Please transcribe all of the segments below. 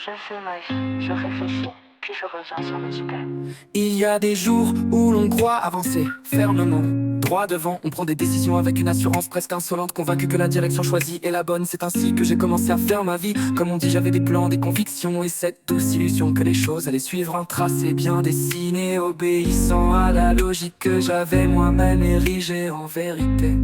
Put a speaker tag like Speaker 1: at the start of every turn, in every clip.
Speaker 1: Je fais ma vie, je réfléchis, puis je reviens sur mes idées.
Speaker 2: Il y a des jours où l'on croit avancer fermement, droit devant. On prend des décisions avec une assurance presque insolente, convaincu que la direction choisie est la bonne. C'est ainsi que j'ai commencé à faire ma vie. Comme on dit, j'avais des plans, des convictions et cette douce illusion que les choses allaient suivre un tracé bien dessiné, obéissant à la logique que j'avais moi-même érigée en vérité.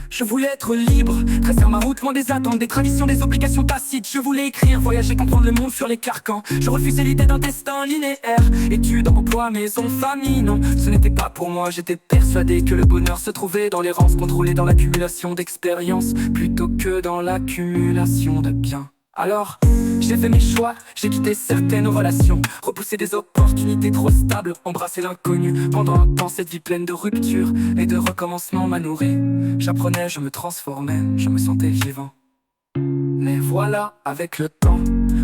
Speaker 2: Je voulais être libre, tracer ma route, loin des attentes, des traditions, des obligations tacites. Je voulais écrire, voyager, comprendre le monde sur les carcans. Je refusais l'idée d'un destin linéaire. Études, emploi, maison, famille, non, ce n'était pas pour moi. J'étais persuadé que le bonheur se trouvait dans l'errance, contrôlé dans l'accumulation d'expériences, plutôt que dans l'accumulation de biens. Alors, j'ai fait mes choix, j'ai quitté certaines relations, repoussé des opportunités trop stables, embrassé l'inconnu. Pendant un temps, cette vie pleine de ruptures et de recommencements m'a nourri. J'apprenais, je me transformais, je me sentais vivant. Mais voilà, avec le temps,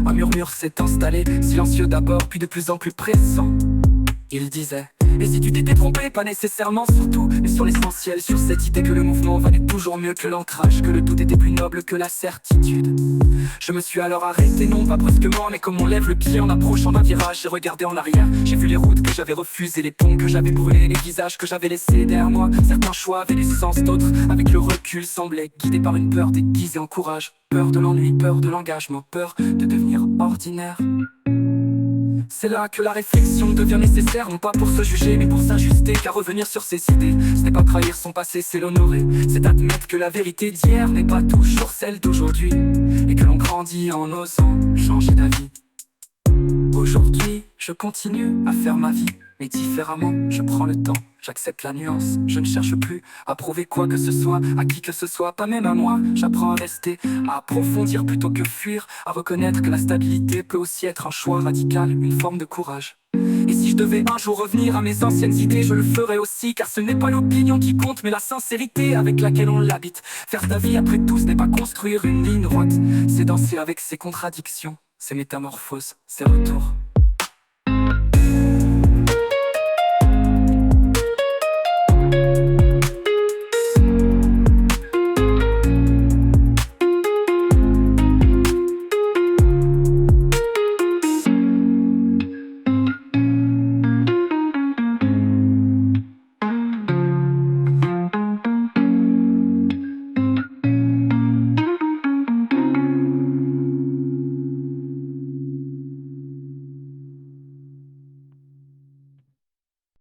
Speaker 2: un murmure s'est installé, silencieux d'abord, puis de plus en plus pressant. Il disait: et si tu t'étais trompé, pas nécessairement sur tout, mais sur l'essentiel, sur cette idée que le mouvement valait toujours mieux que l'ancrage, que le doute était plus noble que la certitude. Je me suis alors arrêté, non pas brusquement, mais comme on lève le pied en approchant d'un virage. J'ai regardé en arrière, j'ai vu les routes que j'avais refusées, les ponts que j'avais brûlés, les visages que j'avais laissés derrière moi. Certains choix avaient du sens, d'autres, avec le recul, semblaient guidés par une peur déguisée en courage. Peur de l'ennui, peur de l'engagement, peur de devenir ordinaire. C'est là que la réflexion devient nécessaire, non pas pour se juger, mais pour s'ajuster, car revenir sur ses idées, ce n'est pas trahir son passé, c'est l'honorer. C'est admettre que la vérité d'hier n'est pas toujours celle d'aujourd'hui, et que l'on grandit en osant changer d'avis. Aujourd'hui, je continue à faire ma vie, mais différemment. Je prends le temps, j'accepte la nuance. Je ne cherche plus à prouver quoi que ce soit, à qui que ce soit, pas même à moi. J'apprends à rester, à approfondir plutôt que fuir, à reconnaître que la stabilité peut aussi être un choix radical, une forme de courage. Et si je devais un jour revenir à mes anciennes idées, je le ferais aussi, car ce n'est pas l'opinion qui compte, mais la sincérité avec laquelle on l'habite. Faire sa vie après tout, ce n'est pas construire une ligne droite, c'est danser avec ses contradictions, ses métamorphoses, ses retours.